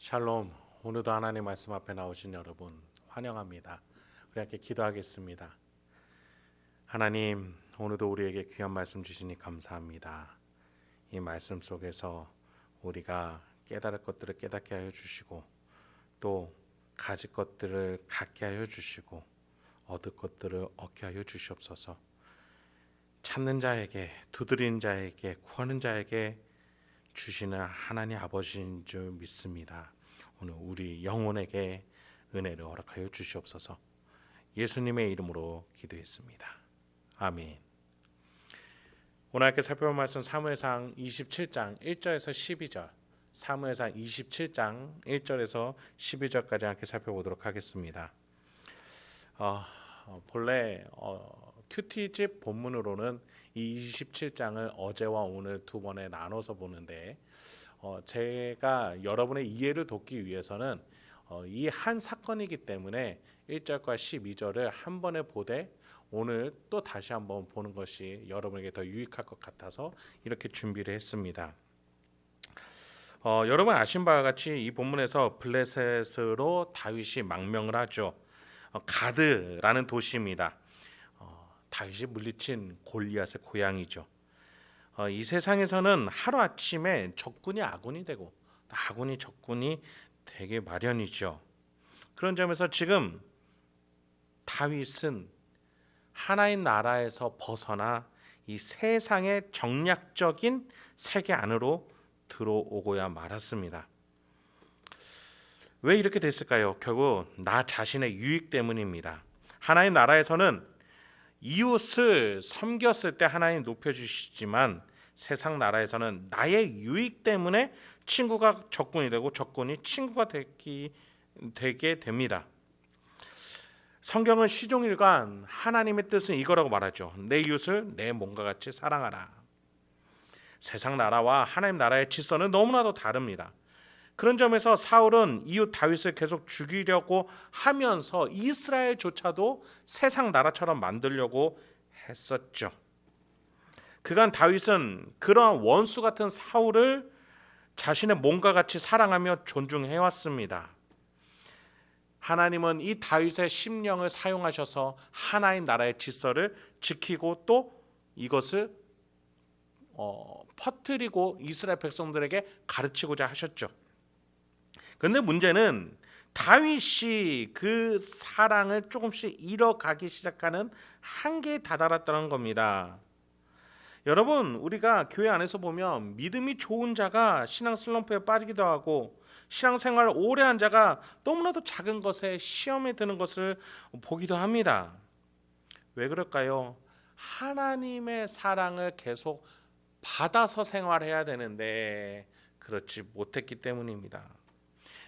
샬롬. 오늘도 하나님 말씀 앞에 나오신 여러분 환영합니다. 우리 함께 기도하겠습니다. 하나님, 오늘도 우리에게 귀한 말씀 주시니 감사합니다. 이 말씀 속에서 우리가 깨달을 것들을 깨닫게 하여 주시고, 또 가질 것들을 갖게 하여 주시고, 얻을 것들을 얻게 하여 주시옵소서. 찾는 자에게, 두드리는 자에게, 구하는 자에게 주시는 하나님 아버지인 줄 믿습니다. 오늘 우리 영혼에게 은혜를 허락하여 주시옵소서. 예수님의 이름으로 기도했습니다. 아멘. 오늘 함께 살펴볼 말씀 사무엘상 27장 1절에서 12절, 사무엘상 27장 1절에서 12절까지 함께 살펴보도록 하겠습니다. 본래 큐티집 본문으로는 이 27장을 어제와 오늘 두 번에 나눠서 보는데, 제가 여러분의 이해를 돕기 위해서는 이 한 사건이기 때문에 1절과 12절을 한 번에 보되 오늘 또 다시 한번 보는 것이 여러분에게 더 유익할 것 같아서 이렇게 준비를 했습니다. 여러분 아신 바와 같이 이 본문에서 블레셋으로 다윗이 망명을 하죠. 가드라는 도시입니다. 다윗이 물리친 골리앗의 고향이죠. 이 세상에서는 하루아침에 적군이 아군이 되고 아군이 적군이 되게 마련이죠. 그런 점에서 지금 다윗은 하나님 나라에서 벗어나 이 세상의 정략적인 세계 안으로 들어오고야 말았습니다. 왜 이렇게 됐을까요? 결국 나 자신의 유익 때문입니다. 하나님 나라에서는 이웃을 섬겼을 때 하나님 높여주시지만, 세상 나라에서는 나의 유익 때문에 친구가 적군이 되고 적군이 친구가 되게 됩니다. 성경은 시종일관 하나님의 뜻은 이거라고 말하죠. 내 이웃을 내 몸과 같이 사랑하라. 세상 나라와 하나님 나라의 질서는 너무나도 다릅니다. 그런 점에서 사울은 이웃 다윗을 계속 죽이려고 하면서 이스라엘조차도 세상 나라처럼 만들려고 했었죠. 그간 다윗은 그러한 원수 같은 사울을 자신의 몸과 같이 사랑하며 존중해왔습니다. 하나님은 이 다윗의 심령을 사용하셔서 하나님 나라의 질서를 지키고 또 이것을 퍼뜨리고 이스라엘 백성들에게 가르치고자 하셨죠. 그런데 문제는 다윗이 그 사랑을 조금씩 잃어가기 시작하는 한계에 다다랐다는 겁니다. 여러분, 우리가 교회 안에서 보면 믿음이 좋은 자가 신앙 슬럼프에 빠지기도 하고, 신앙생활을 오래 한 자가 너무나도 작은 것에 시험에 드는 것을 보기도 합니다. 왜 그럴까요? 하나님의 사랑을 계속 받아서 생활해야 되는데 그렇지 못했기 때문입니다.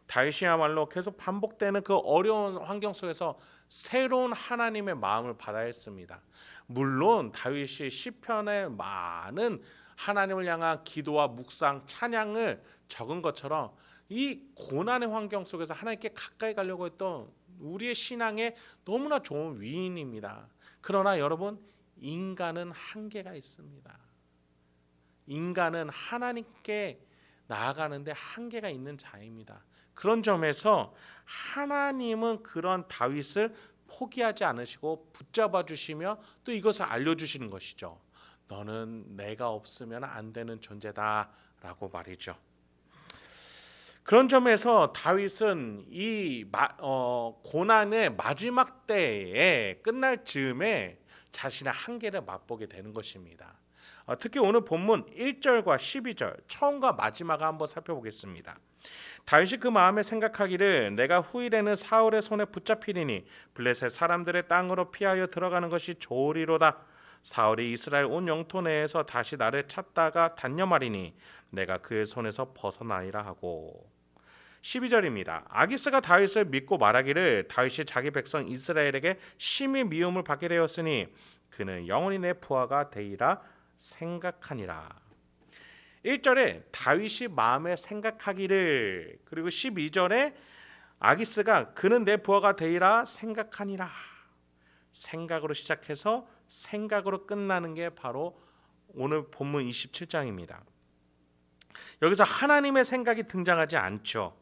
다윗이야말로 계속 반복되는 그 어려운 환경 속에서 새로운 하나님의 마음을 받아야 했습니다. 물론 다윗이 시편에 많은 하나님을 향한 기도와 묵상, 찬양을 적은 것처럼 이 고난의 환경 속에서 하나님께 가까이 가려고 했던 우리의 신앙에 너무나 좋은 위인입니다. 그러나 여러분, 인간은 한계가 있습니다. 인간은 하나님께 나아가는데 한계가 있는 자입니다. 그런 점에서 하나님은 그런 다윗을 포기하지 않으시고 붙잡아 주시며 또 이것을 알려주시는 것이죠. 너는 내가 없으면 안 되는 존재다 라고 말이죠. 그런 점에서 다윗은 이 고난의 마지막 때에 끝날 즈음에 자신의 한계를 맛보게 되는 것입니다. 특히 오늘 본문 1절과 12절 처음과 마지막을 한번 살펴보겠습니다. 다윗이 그 마음에 생각하기를 내가 후일에는 사울의 손에 붙잡히리니 블레셋 사람들의 땅으로 피하여 들어가는 것이 좋으리로다. 사울이 이스라엘 온 영토 내에서 다시 나를 찾다가 단념하리니 내가 그의 손에서 벗어나리라 하고. 12절입니다. 아기스가 다윗을 믿고 말하기를 다윗이 자기 백성 이스라엘에게 심히 미움을 받게 되었으니 그는 영원히 내 부하가 되리라 생각하니라. 1절에 다윗이 마음에 생각하기를, 그리고 12절에 아기스가 그는 내 부하가 되리라 생각하니라. 생각으로 시작해서 생각으로 끝나는 게 바로 오늘 본문 27장입니다. 여기서 하나님의 생각이 등장하지 않죠.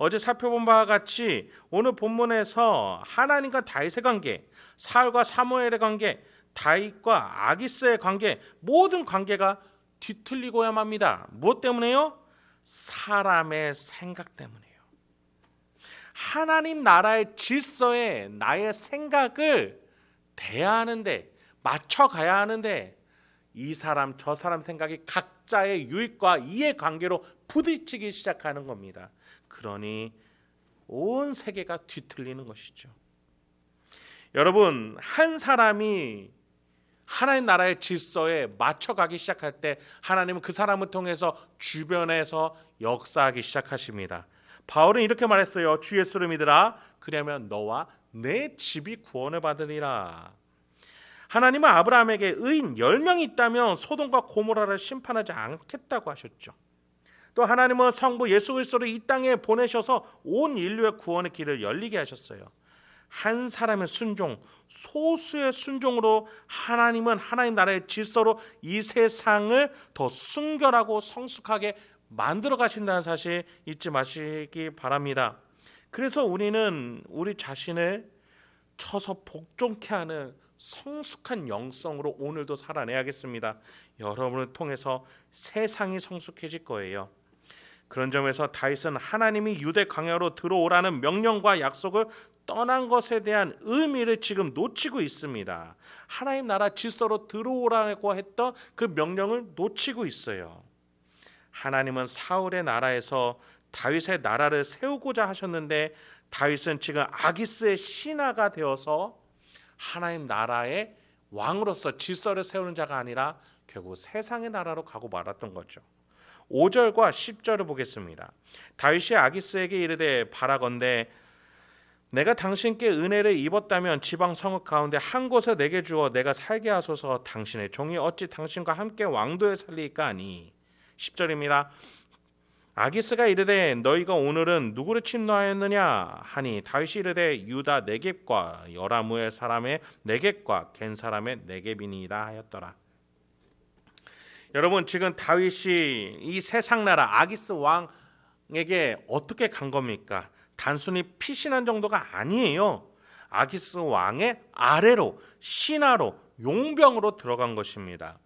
어제 살펴본 바와 같이 오늘 본문에서 하나님과 다윗의 관계, 사울과 사무엘의 관계, 다윗과 아기스의 관계, 모든 관계가 뒤틀리고야 맙니다. 무엇 때문에요? 사람의 생각 때문이에요. 하나님 나라의 질서에 나의 생각을 대하는데, 맞춰가야 하는데 이 사람 저 사람 생각이 각자의 유익과 이해관계로 부딪히기 시작하는 겁니다. 그러니 온 세계가 뒤틀리는 것이죠. 여러분, 한 사람이 하나님 나라의 질서에 맞춰가기 시작할 때 하나님은 그 사람을 통해서 주변에서 역사하기 시작하십니다. 바울은 이렇게 말했어요. 주 예수를 믿으라. 그러면 너와 내 집이 구원을 받으리라. 하나님은 아브라함에게 의인 10명이 있다면 소돔과 고모라를 심판하지 않겠다고 하셨죠. 또 하나님은 성부 예수 그리스도를 이 땅에 보내셔서 온 인류의 구원의 길을 열리게 하셨어요. 한 사람의 순종, 소수의 순종으로 하나님은 하나님 나라의 질서로 이 세상을 더 순결하고 성숙하게 만들어 가신다는 사실 잊지 마시기 바랍니다. 그래서 우리는 우리 자신을 쳐서 복종케 하는 성숙한 영성으로 오늘도 살아내야겠습니다. 여러분을 통해서 세상이 성숙해질 거예요. 그런 점에서 다윗은 하나님이 유대 광야로 들어오라는 명령과 약속을 떠난 것에 대한 의미를 지금 놓치고 있습니다. 하나님 나라 질서로 들어오라고 했던 그 명령을 놓치고 있어요. 하나님은 사울의 나라에서 다윗의 나라를 세우고자 하셨는데 다윗은 지금 아기스의 신하가 되어서 하나님 나라의 왕으로서 질서를 세우는 자가 아니라 결국 세상의 나라로 가고 말았던 거죠. 5절과 10절을 보겠습니다. 다윗이 아기스에게 이르되 바라건대 내가 당신께 은혜를 입었다면 지방 성읍 가운데 한 곳을 내게 주어 내가 살게 하소서. 당신의 종이 어찌 당신과 함께 왕도에 살리까 하니. 10절입니다. 아기스가 이르되 너희가 오늘은 누구를 침노하였느냐 하니 다윗이 이르되 유다 네겝과 여라무엘 사람의 네겝과 겐 사람의 네겝이니이다 하였더라. 여러분, 지금 다윗이 이 세상 나라 아기스 왕에게 어떻게 간 겁니까? 단순히 피신한 정도가 아니에요. 아기스 왕의 아래로 신하로 용병으로 들어간 것입니다.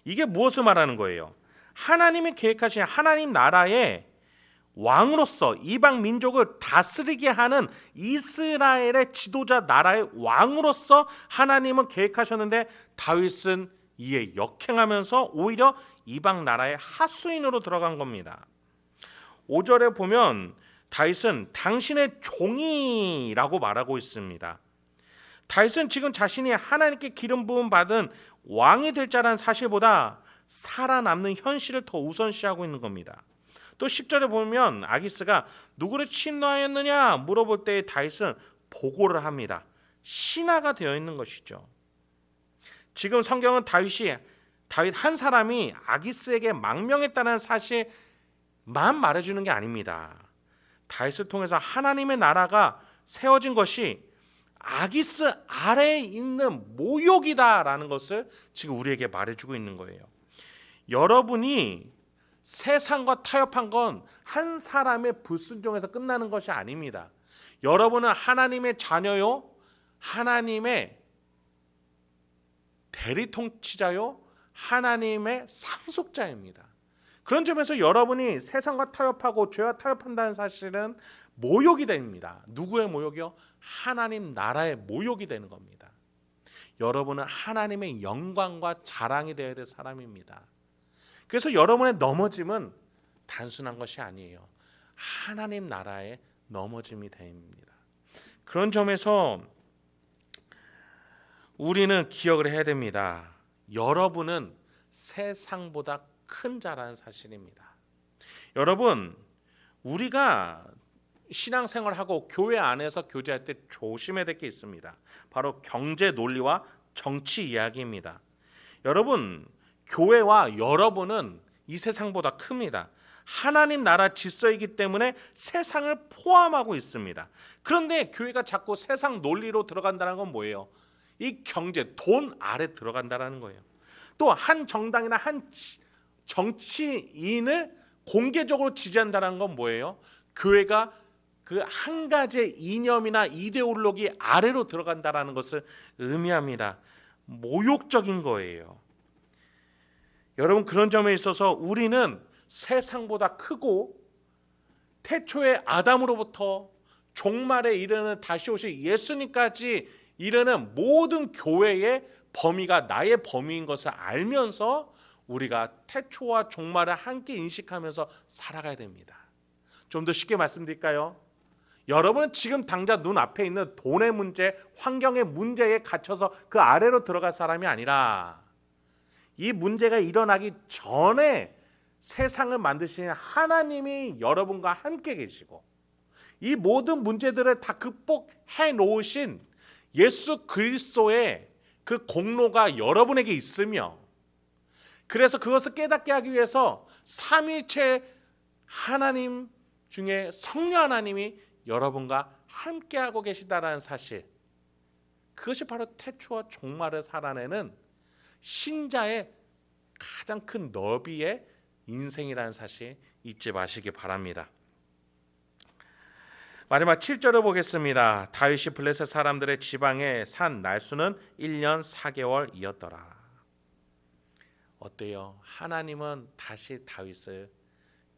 이게 무엇을 말하는 거예요? 하나님이 계획하신 하나님 나라의 왕으로서 이방 민족을 다스리게 하는 이스라엘의 지도자 나라의 왕으로서 하나님은 계획하셨는데 다윗은 이에 역행하면서 오히려 이방 나라의 하수인으로 들어간 겁니다. 5절에 보면 다윗은 당신의 종이라고 말하고 있습니다. 다윗은 지금 자신이 하나님께 기름 부음 받은 왕이 될 자라는 사실보다 살아남는 현실을 더 우선시하고 있는 겁니다. 또 10절에 보면 아기스가 누구를 침노하였느냐 물어볼 때 다윗은 보고를 합니다. 신하가 되어 있는 것이죠. 지금 성경은 다윗 한 사람이 아기스에게 망명했다는 사실만 말해주는 게 아닙니다. 다윗을 통해서 하나님의 나라가 세워진 것이 아기스 아래에 있는 모욕이다라는 것을 지금 우리에게 말해주고 있는 거예요. 여러분이 세상과 타협한 건 한 사람의 불순종에서 끝나는 것이 아닙니다. 여러분은 하나님의 자녀요, 하나님의 대리통치자요, 하나님의 상속자입니다. 그런 점에서 여러분이 세상과 타협하고 죄와 타협한다는 사실은 모욕이 됩니다. 누구의 모욕이요? 하나님 나라의 모욕이 되는 겁니다. 여러분은 하나님의 영광과 자랑이 되어야 될 사람입니다. 그래서 여러분의 넘어짐은 단순한 것이 아니에요. 하나님 나라의 넘어짐이 됩니다. 그런 점에서 우리는 기억을 해야 됩니다. 여러분은 세상보다 큰 자라는 사실입니다. 여러분, 우리가 신앙생활하고 교회 안에서 교제할 때 조심해야 될 게 있습니다. 바로 경제 논리와 정치 이야기입니다. 여러분, 교회와 여러분은 이 세상보다 큽니다. 하나님 나라 질서이기 때문에 세상을 포함하고 있습니다. 그런데 교회가 자꾸 세상 논리로 들어간다는 건 뭐예요? 이 경제, 돈 아래 들어간다는 거예요. 또 한 정당이나 한 정치인을 공개적으로 지지한다는 건 뭐예요? 교회가 그 한 가지 이념이나 이데올로기 아래로 들어간다라는 것을 의미합니다. 모욕적인 거예요. 여러분, 그런 점에 있어서 우리는 세상보다 크고 태초의 아담으로부터 종말에 이르는 다시 오실 예수님까지 이르는 모든 교회의 범위가 나의 범위인 것을 알면서 우리가 태초와 종말을 함께 인식하면서 살아가야 됩니다. 좀 더 쉽게 말씀드릴까요? 여러분은 지금 당장 눈앞에 있는 돈의 문제, 환경의 문제에 갇혀서 그 아래로 들어갈 사람이 아니라 이 문제가 일어나기 전에 세상을 만드신 하나님이 여러분과 함께 계시고 이 모든 문제들을 다 극복해 놓으신 예수 그리스도의 그 공로가 여러분에게 있으며, 그래서 그것을 깨닫게 하기 위해서 삼위일체 하나님 중에 성령 하나님이 여러분과 함께하고 계시다라는 사실, 그것이 바로 태초와 종말을 살아내는 신자의 가장 큰 너비의 인생이라는 사실 잊지 마시기 바랍니다. 마지막 7절을 보겠습니다. 다윗이 블레셋 사람들의 지방에 산 날수는 1년 4개월이었더라. 어때요? 하나님은 다시 다윗을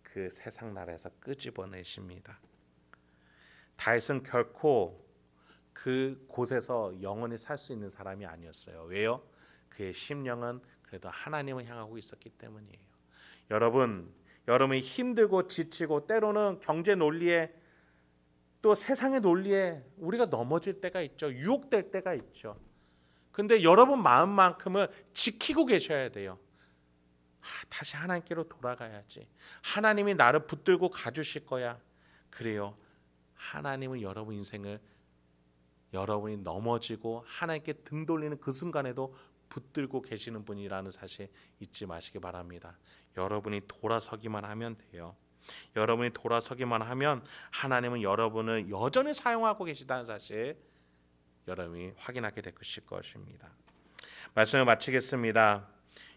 그 세상 나라에서 끄집어내십니다. 다윗은 결코 그 곳에서 영원히 살 수 있는 사람이 아니었어요. 왜요? 그의 심령은 그래도 하나님을 향하고 있었기 때문이에요. 여러분이 힘들고 지치고 때로는 경제 논리에 또 세상의 논리에 우리가 넘어질 때가 있죠. 유혹될 때가 있죠. 근데 여러분 마음만큼은 지키고 계셔야 돼요. 다시 하나님께로 돌아가야지. 하나님이 나를 붙들고 가주실 거야. 그래요. 하나님은 여러분 인생을 여러분이 넘어지고 하나님께 등 돌리는 그 순간에도 붙들고 계시는 분이라는 사실 잊지 마시기 바랍니다. 여러분이 돌아서기만 하면 돼요. 여러분이 돌아서기만 하면 하나님은 여러분을 여전히 사용하고 계시다는 사실 여러분이 확인하게 될 것입니다. 말씀을 마치겠습니다.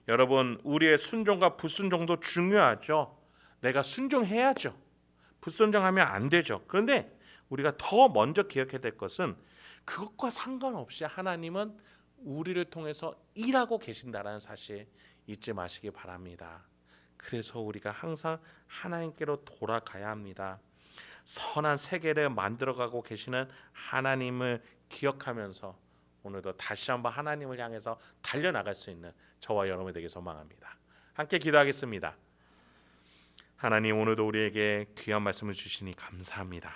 여러분, 우리의 순종과 불순종도 중요하죠. 내가 순종해야죠. 불순종하면 안 되죠. 그런데 우리가 더 먼저 기억해야 될 것은 그것과 상관없이 하나님은 우리를 통해서 일하고 계신다는 사실 잊지 마시기 바랍니다. 그래서 우리가 항상 하나님께로 돌아가야 합니다. 선한 세계를 만들어가고 계시는 하나님을 기억하면서 오늘도 다시 한번 하나님을 향해서 달려나갈 수 있는 저와 여러분이 되길 소망합니다. 함께 기도하겠습니다. 하나님, 오늘도 우리에게 귀한 말씀을 주시니 감사합니다.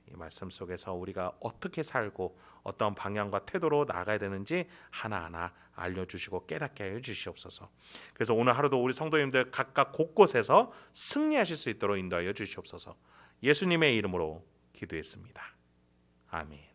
이 말씀 속에서 우리가 어떻게 살고 어떤 방향과 태도로 나아가야 되는지 하나하나 알려주시고 깨닫게 하여 주시옵소서. 그래서 오늘 하루도 우리 성도님들 각각 곳곳에서 승리하실 수 있도록 인도하여 주시옵소서. 예수님의 이름으로 기도했습니다. 아멘.